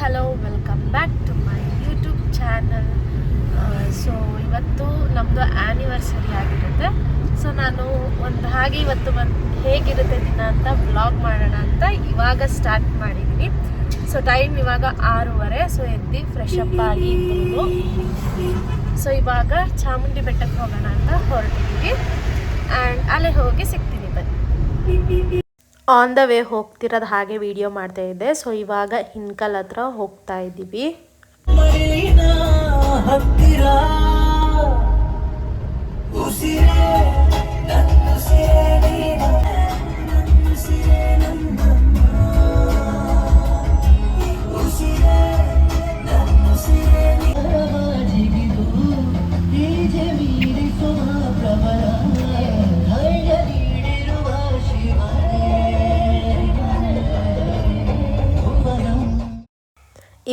Hello welcome back to my YouTube channel. So ಇವತ್ತು ನಮ್ಮದು anniversary ಆಗಿರುತ್ತೆ. ಸೊ ನಾನು ಇವತ್ತು ಹೇಗಿರುತ್ತೆ ದಿನ ಅಂತ ಬ್ಲಾಗ್ ಮಾಡೋಣ ಅಂತ ಇವಾಗ ಸ್ಟಾರ್ಟ್ ಮಾಡಿದ್ದೀನಿ. ಸೊ ಟೈಮ್ ಇವಾಗ 6:30. ಸೊ ಎದ್ದು ಫ್ರೆಶ್ ಅಪ್ ಆಗಿ ಇದ್ದು ಸೊ ಇವಾಗ ಚಾಮುಂಡಿ ಬೆಟ್ಟಕ್ಕೆ ಹೋಗೋಣ ಅಂತ ಹೊರಟಿದ್ದೀವಿ. ಆ್ಯಂಡ್ ಅಲ್ಲೇ ಹೋಗಿ ಸಿಗ್ತೀನಿ ಬನ್ನಿ. ಆನ್ ದ ವೇ ಹೋಗ್ತಿರೋದು ಹಾಗೆ ವಿಡಿಯೋ ಮಾಡ್ತಾ ಇದ್ದೆ. ಸೊ ಇವಾಗ ಹಿನ್ಕಲ್ ಹತ್ರ ಹೋಗ್ತಾ ಇದ್ದೀವಿ.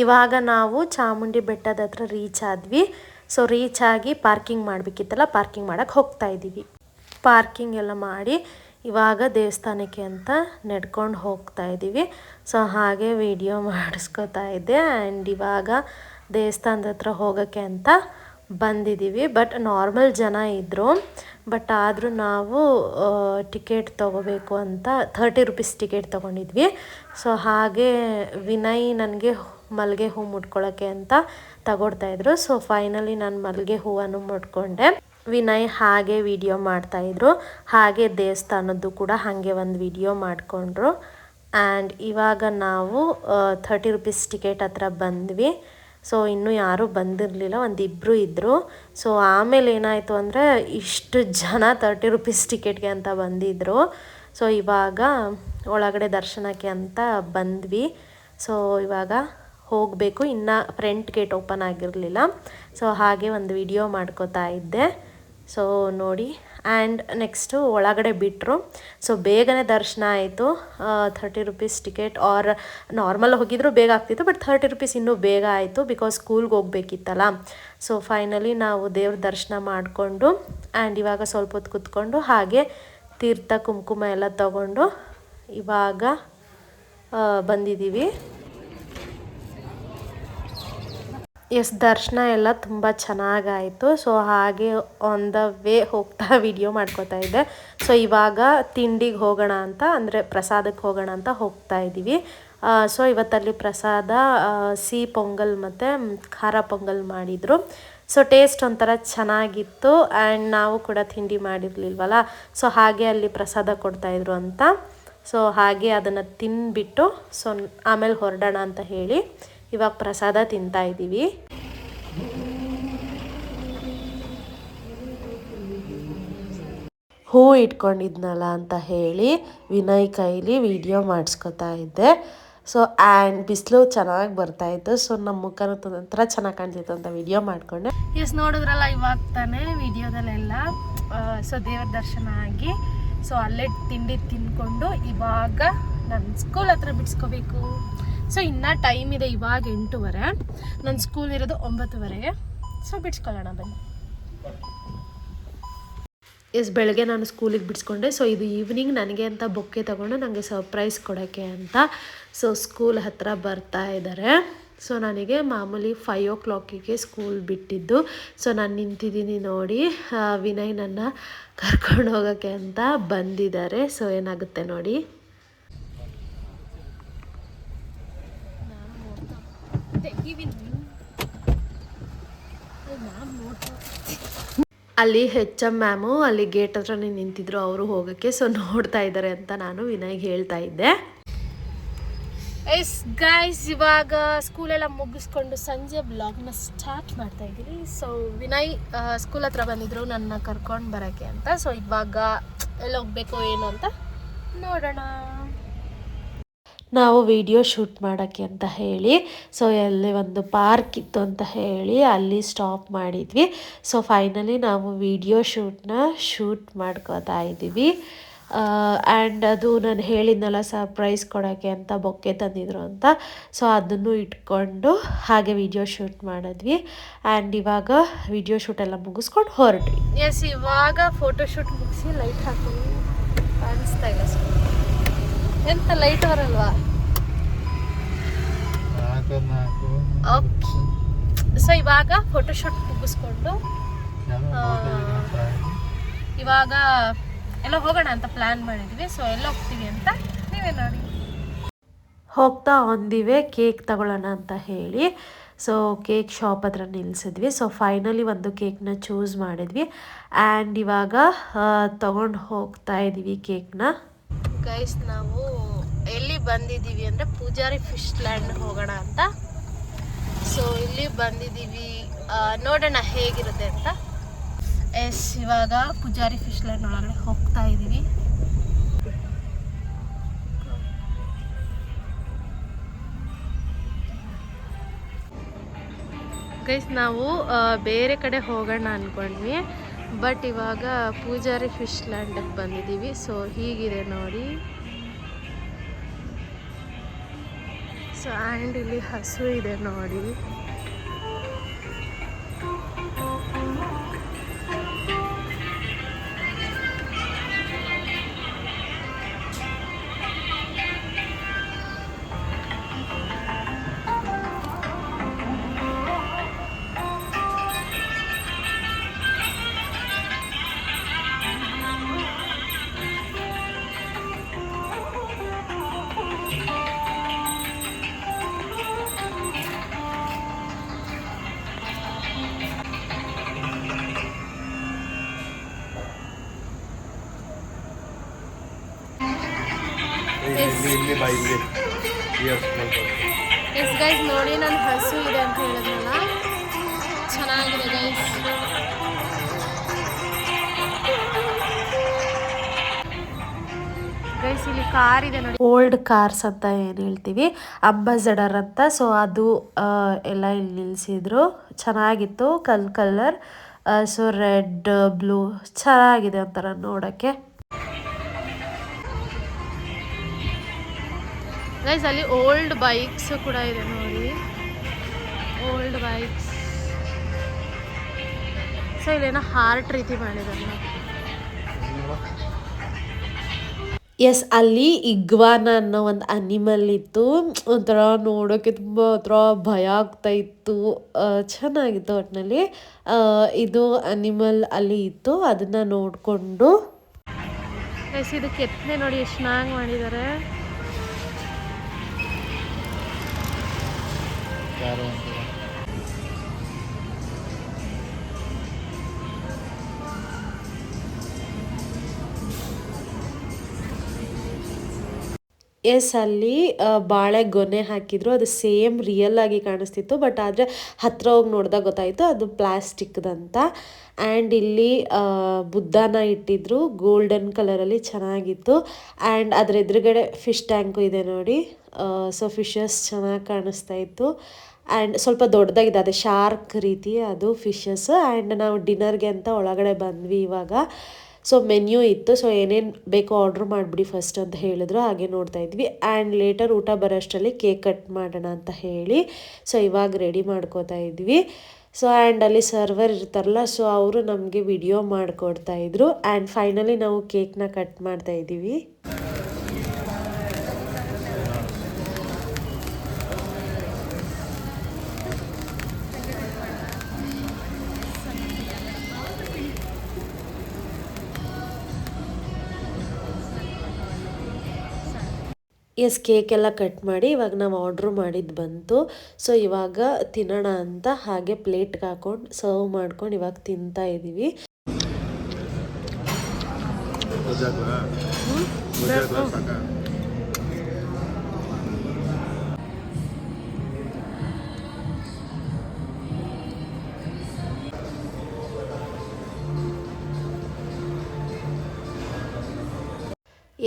ಇವಾಗ ನಾವು ಚಾಮುಂಡಿ ಬೆಟ್ಟದ ಹತ್ರ ರೀಚ್ ಆದ್ವಿ. ಸೊ ರೀಚ್ ಆಗಿ ಪಾರ್ಕಿಂಗ್ ಮಾಡಬೇಕಿತ್ತಲ್ಲ, ಪಾರ್ಕಿಂಗ್ ಮಾಡೋಕ್ಕೆ ಹೋಗ್ತಾ ಇದ್ದೀವಿ. ಪಾರ್ಕಿಂಗ್ ಎಲ್ಲ ಮಾಡಿ ಇವಾಗ ದೇವಸ್ಥಾನಕ್ಕೆ ಅಂತ ನಡ್ಕೊಂಡು ಹೋಗ್ತಾ ಇದ್ದೀವಿ. ಸೊ ಹಾಗೆ ವಿಡಿಯೋ ಮಾಡಿಸ್ಕೊತಾ ಇದ್ದೆ. ಆ್ಯಂಡ್ ಇವಾಗ ದೇವಸ್ಥಾನದ ಹತ್ರ ಹೋಗೋಕ್ಕೆ ಅಂತ ಬಂದಿದ್ದೀವಿ. ಬಟ್ ನಾರ್ಮಲ್ ಜನ ಇದ್ದರು. ಬಟ್ ಆದರೂ ನಾವು ಟಿಕೆಟ್ ತೊಗೋಬೇಕು ಅಂತ 30 ರೂಪೀಸ್ ಟಿಕೆಟ್ ತೊಗೊಂಡಿದ್ವಿ. ಸೊ ಹಾಗೆ ವಿನಯ್ ನನಗೆ ಮಲ್ಲಿಗೆ ಹೂ ಮುಟ್ಕೊಳ್ಳೋಕ್ಕೆ ಅಂತ ತಗೊಡ್ತಾಯಿದ್ರು. ಸೊ ಫೈನಲಿ ನಾನು ಮಲ್ಲಿಗೆ ಹೂವನ್ನು ಮುಟ್ಕೊಂಡೆ. ವಿನಯ್ ಹಾಗೆ ವಿಡಿಯೋ ಮಾಡ್ತಾಯಿದ್ರು. ಹಾಗೆ ದೇವಸ್ಥಾನದ್ದು ಕೂಡ ಹಾಗೆ ಒಂದು ವಿಡಿಯೋ ಮಾಡಿಕೊಂಡ್ರು. ಆ್ಯಂಡ್ ಇವಾಗ ನಾವು 30 ರೂಪೀಸ್ ಟಿಕೆಟ್ ಹತ್ರ ಬಂದ್ವಿ. ಸೊ ಇನ್ನೂ ಯಾರೂ ಬಂದಿರಲಿಲ್ಲ, ಒಂದಿಬ್ಬರು ಇದ್ದರು. ಸೊ ಆಮೇಲೆ ಏನಾಯಿತು ಅಂದರೆ ಇಷ್ಟು ಜನ 30 ರೂಪೀಸ್ ಟಿಕೆಟ್ಗೆ ಅಂತ ಬಂದಿದ್ದರು. ಸೊ ಇವಾಗ ಒಳಗಡೆ ದರ್ಶನಕ್ಕೆ ಅಂತ ಬಂದ್ವಿ. ಸೊ ಇವಾಗ ಹೋಗಬೇಕು. ಇನ್ನು ಫ್ರಂಟ್ ಗೇಟ್ ಓಪನ್ ಆಗಿರಲಿಲ್ಲ. ಸೊ ಹಾಗೆ ಒಂದು ವಿಡಿಯೋ ಮಾಡ್ಕೋತಾ ಇದ್ದೆ. ಸೊ ನೋಡಿ. ಆ್ಯಂಡ್ ನೆಕ್ಸ್ಟು ಒಳಗಡೆ ಬಿಟ್ಟರು. ಸೊ ಬೇಗನೆ ದರ್ಶನ ಆಯಿತು. 30 ರೂಪೀಸ್ ಟಿಕೆಟ್ ಆರ್ ನಾರ್ಮಲ್ ಹೋಗಿದ್ರು ಬೇಗ ಆಗ್ತಿತ್ತು. ಬಟ್ 30 ರೂಪೀಸ್ ಇನ್ನೂ ಬೇಗ ಆಯಿತು, ಬಿಕಾಸ್ ಸ್ಕೂಲ್ಗೆ ಹೋಗ್ಬೇಕಿತ್ತಲ್ಲ. ಸೊ ಫೈನಲಿ ನಾವು ದೇವ್ರ ದರ್ಶನ ಮಾಡಿಕೊಂಡು ಆ್ಯಂಡ್ ಇವಾಗ ಸ್ವಲ್ಪ ಹೊತ್ತು ಕೂತ್ಕೊಂಡು ಹಾಗೆ ತೀರ್ಥ ಕುಂಕುಮ ಎಲ್ಲ ತಗೊಂಡು ಇವಾಗ ಬಂದಿದ್ದೀವಿ. ದರ್ಶನ ಎಲ್ಲ ತುಂಬ ಚೆನ್ನಾಗಾಯಿತು. ಸೊ ಹಾಗೆ ಆನ್ ದ ವೇ ಹೋಗ್ತಾ ವಿಡಿಯೋ ಮಾಡ್ಕೋತಾ ಇದ್ದೆ. ಸೊ ಇವಾಗ ತಿಂಡಿಗೆ ಹೋಗೋಣ ಅಂತ, ಅಂದರೆ ಪ್ರಸಾದಕ್ಕೆ ಹೋಗೋಣ ಅಂತ ಹೋಗ್ತಾ ಇದ್ದೀವಿ. ಸೊ ಇವತ್ತಲ್ಲಿ ಪ್ರಸಾದ ಸಿಹಿ ಪೊಂಗಲ್ ಮತ್ತು ಖಾರ ಪೊಂಗಲ್ ಮಾಡಿದರು. ಸೊ ಟೇಸ್ಟ್ ಒಂಥರ ಚೆನ್ನಾಗಿತ್ತು. ಆ್ಯಂಡ್ ನಾವು ಕೂಡ ತಿಂಡಿ ಮಾಡಿರಲಿಲ್ವಲ್ಲ, ಸೊ ಹಾಗೆ ಅಲ್ಲಿ ಪ್ರಸಾದ ಕೊಡ್ತಾಯಿದ್ರು ಅಂತ. ಸೊ ಹಾಗೆ ಅದನ್ನು ತಿಂದ್ಬಿಟ್ಟು ಸೊ ಆಮೇಲೆ ಹೊರಡೋಣ ಅಂತ ಹೇಳಿ ಇವಾಗ ಪ್ರಸಾದ ತಿಂತಾ ಇದ್ದೀವಿ. ಹೂ ಇಟ್ಕೊಂಡಿದ್ನಲ್ಲ ಅಂತ ಹೇಳಿ ವಿನಯ್ ಕೈಲಿ ವಿಡಿಯೋ ಮಾಡಿಸ್ಕೊತಾ ಇದ್ದೆ. ಸೊ ಆ್ಯಂಡ್ ಬಿಸಿಲು ಚೆನ್ನಾಗಿ ಬರ್ತಾಯಿತ್ತು. ಸೊ ನಮ್ಮ ಮುಖನೂ ಒಂಥರ ಚೆನ್ನಾಗಿ ಕಾಣ್ತಿತ್ತು ಅಂತ ವಿಡಿಯೋ ಮಾಡಿಕೊಂಡೆ. ನೋಡಿದ್ರಲ್ಲ ಇವಾಗ ತಾನೇ ವಿಡಿಯೋದಲ್ಲೆಲ್ಲ. ಸೊ ದೇವ್ರ ದರ್ಶನ ಆಗಿ ಸೊ ಅಲ್ಲೇ ತಿಂಡಿ ತಿಂದ್ಕೊಂಡು ಇವಾಗ ನನ್ನ ಸ್ಕೂಲ್ ಹತ್ರ ಬಿಡಿಸ್ಕೋಬೇಕು. ಸೊ ಇನ್ನೂ ಟೈಮ್ ಇದೆ. ಇವಾಗ 8:30. ನನ್ನ ಸ್ಕೂಲ್ ಇರೋದು 9:30. ಸೊ ಬಿಡಿಸ್ಕೊಳ್ಳೋಣ ಬನ್ನಿ. ಬೆಳಗ್ಗೆ ನಾನು ಸ್ಕೂಲಿಗೆ ಬಿಡಿಸ್ಕೊಂಡೆ. ಸೊ ಇದು ಈವ್ನಿಂಗ್ ನನಗೆ ಅಂತ ಬೊಕ್ಕೆ ತೊಗೊಂಡು ನನಗೆ ಸರ್ಪ್ರೈಸ್ ಕೊಡೋಕ್ಕೆ ಅಂತ ಸೊ ಸ್ಕೂಲ್ ಹತ್ರ ಬರ್ತಾ ಇದ್ದಾರೆ. ಸೊ ನನಗೆ ಮಾಮೂಲಿ 5 o'clock ಸ್ಕೂಲ್ ಬಿಟ್ಟಿದ್ದು. ಸೊ ನಾನು ನಿಂತಿದ್ದೀನಿ ನೋಡಿ. ವಿನಯ್ ನನ್ನ ಕರ್ಕೊಂಡು ಹೋಗೋಕ್ಕೆ ಅಂತ ಬಂದಿದ್ದಾರೆ. ಸೊ ಏನಾಗುತ್ತೆ ನೋಡಿ. ಅಲ್ಲಿ HM ಮ್ಯಾಮು ಅಲ್ಲಿ ಗೇಟ್ ಹತ್ರನೇ ನಿಂತಿದ್ರು, ಅವರು ಹೋಗೋಕ್ಕೆ. ಸೊ ನೋಡ್ತಾ ಇದ್ದಾರೆ ಅಂತ ನಾನು ವಿನಯ್ಗೆ ಹೇಳ್ತಾ ಇದ್ದೆ. ಗೈಸ್ ಇವಾಗ ಸ್ಕೂಲೆಲ್ಲ ಮುಗಿಸ್ಕೊಂಡು ಸಂಜೆ ಬ್ಲಾಗ್ನ ಸ್ಟಾರ್ಟ್ ಮಾಡ್ತಾ ಇದ್ದೀವಿ. ಸೊ ವಿನಯ್ ಸ್ಕೂಲ್ ಹತ್ರ ಬಂದಿದ್ರು ನನ್ನ ಕರ್ಕೊಂಡು ಬರೋಕ್ಕೆ ಅಂತ. ಸೊ ಇವಾಗ ಎಲ್ಲ ಹೋಗ್ಬೇಕು ಏನು ಅಂತ ನೋಡೋಣ. ನಾವು ವಿಡಿಯೋ ಶೂಟ್ ಮಾಡೋಕ್ಕೆ ಅಂತ ಹೇಳಿ ಸೊ ಅಲ್ಲಿ ಒಂದು ಪಾರ್ಕ್ ಇತ್ತು ಅಂತ ಹೇಳಿ ಅಲ್ಲಿ ಸ್ಟಾಪ್ ಮಾಡಿದ್ವಿ. ಸೊ ಫೈನಲಿ ನಾವು ವಿಡಿಯೋ ಶೂಟ್ ಮಾಡ್ಕೋತಾ ಇದ್ದೀವಿ. ಆ್ಯಂಡ್ ಅದು ನಾನು ಹೇಳಿದ್ನಲ್ಲ ಸರ್ಪ್ರೈಸ್ ಕೊಡೋಕ್ಕೆ ಅಂತ ಬೊಕ್ಕೆ ತಂದಿದ್ರು ಅಂತ. ಸೊ ಅದನ್ನು ಇಟ್ಕೊಂಡು ಹಾಗೆ ವಿಡಿಯೋ ಶೂಟ್ ಮಾಡಿದ್ವಿ. ಆ್ಯಂಡ್ ಇವಾಗ ವಿಡಿಯೋ ಶೂಟ್ ಎಲ್ಲ ಮುಗಿಸ್ಕೊಂಡು ಹೊರಟ್ವಿ. ಇವಾಗ ಫೋಟೋ ಶೂಟ್ ಮುಗಿಸಿ ಲೈಟ್ ಹಾಕಿ ಕಾಣಿಸ್ತಾ ಇಲ್ಲ. ಎಂತ ಲೈಟ್ ಬರಲ್ವಾ? ಓಕೆ. ಸೊ ಇವಾಗ ಫೋಟೋಶೂಟ್ ಮುಗಿಸ್ಕೊಂಡು ಇವಾಗ ಎಲ್ಲ ಹೋಗೋಣ ಅಂತ ಪ್ಲ್ಯಾನ್ ಮಾಡಿದ್ವಿ. ಸೊ ಎಲ್ಲ ಹೋಗ್ತೀವಿ ಅಂತ ನೀವೇ ನೋಡಿ. ಹೋಗ್ತಾ ಹೊಂದಿವೆ ಕೇಕ್ ತಗೊಳ್ಳೋಣ ಅಂತ ಹೇಳಿ ಸೊ ಕೇಕ್ ಶಾಪ್ ಹತ್ರ ನಿಲ್ಲಿಸಿದ್ವಿ. ಸೊ ಫೈನಲಿ ಒಂದು ಕೇಕ್ನ ಚೂಸ್ ಮಾಡಿದ್ವಿ ಆ್ಯಂಡ್ ಇವಾಗ ತಗೊಂಡು ಹೋಗ್ತಾ ಇದ್ದೀವಿ ಕೇಕ್ನ. ಗೈಸ್ ನಾವು ಎಲ್ಲಿ ಬಂದಿದ್ದೀವಿ ಅಂದರೆ ಪೂಜಾರಿ ಫಿಶ್ ಲ್ಯಾಂಡ್ ಹೋಗೋಣ ಅಂತ. ಸೊ ಇಲ್ಲಿ ಬಂದಿದ್ದೀವಿ, ನೋಡೋಣ ಹೇಗಿರುತ್ತೆ ಅಂತ. ಎಸ್ ಇವಾಗ ಪೂಜಾರಿ ಫಿಶ್ ಲ್ಯಾಂಡ್ ಒಳಗಡೆ ಹೋಗ್ತಾ ಇದ್ದೀವಿ. ಗೈಸ್ ನಾವು ಬೇರೆ ಕಡೆ ಹೋಗೋಣ ಅಂದ್ಕೊಂಡ್ವಿ, ಬಟ್ ಇವಾಗ ಪೂಜಾರಿ ಫಿಶ್ ಲ್ಯಾಂಡಿಗೆ ಬಂದಿದ್ದೀವಿ. ಸೊ ಹೀಗಿದೆ ನೋಡಿ. ಸೊ ಆ್ಯಂಡ್ ಇಲ್ಲಿ ಹಸು ಇದೆ ನೋಡಿ. ಎಸ್ ಗೈಸ್ ನೋಡಿ, ನನ್ನ ಹಸು ಇದೆ ಅಂತ ಹೇಳಿದ್ನಲ್ಲ, ಚೆನ್ನಾಗಿದೆ ಗೈಸ್. ಗೈಸ್ ಇಲ್ಲಿ ಕಾರ್ ಇದೆ ನೋಡಿ, ಓಲ್ಡ್ ಕಾರ್ಸ್ ಅಂತ ಏನು ಹೇಳ್ತೀವಿ, ಅಂಬಾಸಡರ್ ಅಂತ. ಸೊ ಅದು ಎಲ್ಲ ಇಲ್ಲಿ ನಿಲ್ಲಿಸಿದ್ರು, ಚೆನ್ನಾಗಿತ್ತು. ಕಲರ್ ಸೊ ರೆಡ್ ಬ್ಲೂ ಚೆನ್ನಾಗಿದೆ ಒಂಥರ ನೋಡೋಕ್ಕೆ. ಗೈಸ್ ಅಲ್ಲಿ ಓಲ್ಡ್ ಬೈಕ್ಸ್ ಕೂಡ ಇದೆ ನೋಡಿ, ಓಲ್ಡ್ ಬೈಕ್ಸ್. ಸೊ ಇಲ್ಲೇನೋ ಹಾರ್ಟ್ ರೀತಿ ಮಾಡಿದ್ದಾರೆ. ಎಸ್ ಅಲ್ಲಿ ಇಗ್ವಾನ ಅನ್ನೋ ಒಂದು ಅನಿಮಲ್ ಇತ್ತು, ಒಂಥರ ನೋಡೋಕ್ಕೆ ತುಂಬ ಒಂಥರ ಭಯ ಆಗ್ತಾ ಇತ್ತು, ಚೆನ್ನಾಗಿತ್ತು ಒಟ್ಟಿನಲ್ಲಿ. ಇದು ಅನಿಮಲ್ ಅಲ್ಲಿ ಇತ್ತು, ಅದನ್ನು ನೋಡಿಕೊಂಡು ಗೈಸ್ ಇದು ಕೆತ್ತನೆ ನೋಡಿ ಎಷ್ಟು ಚೆನ್ನಾಗಿ ಮಾಡಿದ್ದಾರೆ. ಎಸ್ ಅಲ್ಲಿ ಬಾಳೆ ಗೊನೆ ಹಾಕಿದ್ರು, ಅದು ಸೇಮ್ ರಿಯಲ್ ಆಗಿ ಕಾಣಿಸ್ತಿತ್ತು, ಬಟ್ ಆದರೆ ಹತ್ರ ಹೋಗಿ ನೋಡಿದಾಗ ಗೊತ್ತಾಯಿತು ಅದು ಪ್ಲಾಸ್ಟಿಕ್ದಂತ. ಆ್ಯಂಡ್ ಇಲ್ಲಿ ಬುದ್ಧನ ಇಟ್ಟಿದ್ರು ಗೋಲ್ಡನ್ ಕಲರಲ್ಲಿ, ಚೆನ್ನಾಗಿತ್ತು. ಆ್ಯಂಡ್ ಅದ್ರ ಎದುರುಗಡೆ ಫಿಶ್ ಟ್ಯಾಂಕು ಇದೆ ನೋಡಿ. ಸೊ ಫಿಶಸ್ ಚೆನ್ನಾಗಿ ಕಾಣಿಸ್ತಾ ಇತ್ತು. ಆ್ಯಂಡ್ ಸ್ವಲ್ಪ ದೊಡ್ಡದಾಗಿದೆ, ಅದೇ ಶಾರ್ಕ್ ರೀತಿ ಅದು ಫಿಶಸ್. ಆ್ಯಂಡ್ ನಾವು ಡಿನ್ನರ್ಗೆ ಅಂತ ಒಳಗಡೆ ಬಂದ್ವಿ ಇವಾಗ. ಸೊ ಮೆನ್ಯೂ ಇತ್ತು, ಸೊ ಏನೇನು ಬೇಕೋ ಆರ್ಡ್ರ್ ಮಾಡಿಬಿಡಿ ಫಸ್ಟ್ ಅಂತ ಹೇಳಿದ್ರು, ಹಾಗೆ ನೋಡ್ತಾ ಇದ್ವಿ. ಆ್ಯಂಡ್ ಲೇಟರ್ ಊಟ ಬರೋಷ್ಟರಲ್ಲಿ ಕೇಕ್ ಕಟ್ ಮಾಡೋಣ ಅಂತ ಹೇಳಿ ಸೊ ಇವಾಗ ರೆಡಿ ಮಾಡ್ಕೋತಾ ಇದ್ವಿ. ಸೊ ಆ್ಯಂಡ್ ಅಲ್ಲಿ ಸರ್ವರ್ ಇರ್ತಾರಲ್ಲ, ಸೊ ಅವರು ನಮಗೆ ವಿಡಿಯೋ ಮಾಡಿಕೊಡ್ತಾಯಿದ್ರು. ಆ್ಯಂಡ್ ಫೈನಲಿ ನಾವು ಕೇಕ್ನ ಕಟ್ ಮಾಡ್ತಾ ಇದ್ದೀವಿ. ಎಸ್ ಕೇಕ್ ಎಲ್ಲ ಕಟ್ ಮಾಡಿ ಇವಾಗ ನಾವು ಆರ್ಡ್ರ್ ಮಾಡಿದ್ದು ಬಂತು. ಸೊ ಇವಾಗ ತಿನ್ನೋಣ ಅಂತ ಹಾಗೆ ಪ್ಲೇಟ್ಗೆ ಹಾಕೊಂಡು ಸರ್ವ್ ಮಾಡ್ಕೊಂಡು ಇವಾಗ ತಿಂತಾ ಇದ್ದೀವಿ.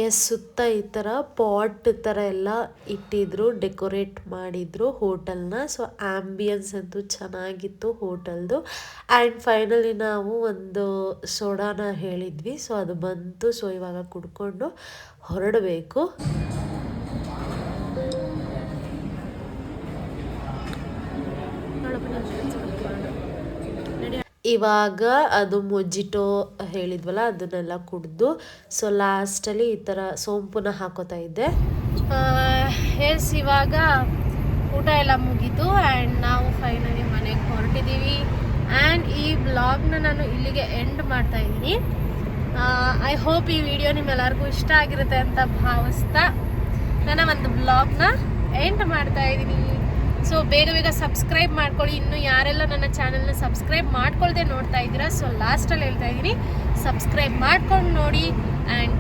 ಎಸ್ ಸುತ್ತ ಈ ಥರ ಪಾಟ್ ಥರ ಎಲ್ಲ ಇಟ್ಟಿದ್ರು, ಡೆಕೋರೇಟ್ ಮಾಡಿದ್ರು ಹೋಟೆಲ್ನ. ಸೊ ಆ್ಯಂಬಿಯನ್ಸ್ ಅಂತೂ ಚೆನ್ನಾಗಿತ್ತು ಹೋಟೆಲ್ದು. ಆ್ಯಂಡ್ ಫೈನಲಿ ನಾವು ಒಂದು ಸೋಡಾನ ಹೇಳಿದ್ವಿ, ಸೊ ಅದು ಬಂತು. ಸೊ ಇವಾಗ ಕುಡ್ಕೊಂಡು ಹೊರಡಬೇಕು. ಇವಾಗ ಅದು ಮೊಜಿಟೋ ಹೇಳಿದ್ವಲ್ಲ ಅದನ್ನೆಲ್ಲ ಕುಡಿದು ಸೊ ಲಾಸ್ಟಲ್ಲಿ ಈ ಥರ ಸೋಂಪುನ ಹಾಕೋತಾ ಇದ್ದೆ. ಎಸ್ ಇವಾಗ ಊಟ ಎಲ್ಲ ಮುಗೀತು ಆ್ಯಂಡ್ ನಾವು ಫೈನಲಿ ಮನೆಗೆ ಹೊರಟಿದ್ದೀವಿ. ಆ್ಯಂಡ್ ಈ ಬ್ಲಾಗ್ನ ನಾನು ಇಲ್ಲಿಗೆ ಎಂಡ್ ಮಾಡ್ತಾ ಇದ್ದೀನಿ. ಐ ಹೋಪ್ ಈ ವಿಡಿಯೋ ನಿಮ್ಮೆಲ್ಲರಿಗೂ ಇಷ್ಟ ಆಗಿರುತ್ತೆ ಅಂತ ಭಾವಿಸ್ತಾ ನನ್ನ ಒಂದು ಬ್ಲಾಗ್ನ ಎಂಡ್ ಮಾಡ್ತಾ ಇದ್ದೀನಿ. ಸೊ ಬೇಗ ಸಬ್ಸ್ಕ್ರೈಬ್ ಮಾಡ್ಕೊಳ್ಳಿ. ಇನ್ನು ಯಾರೆಲ್ಲ ನನ್ನ ಚಾನಲ್ನ ಸಬ್ಸ್ಕ್ರೈಬ್ ಮಾಡ್ಕೊಳ್ದೆ ನೋಡ್ತಾ ಇದ್ದೀರಾ, ಸೊ ಲಾಸ್ಟಲ್ಲಿ ಹೇಳ್ತಾ ಇದ್ದೀನಿ, ಸಬ್ಸ್ಕ್ರೈಬ್ ಮಾಡ್ಕೊಂಡು ನೋಡಿ. ಆ್ಯಂಡ್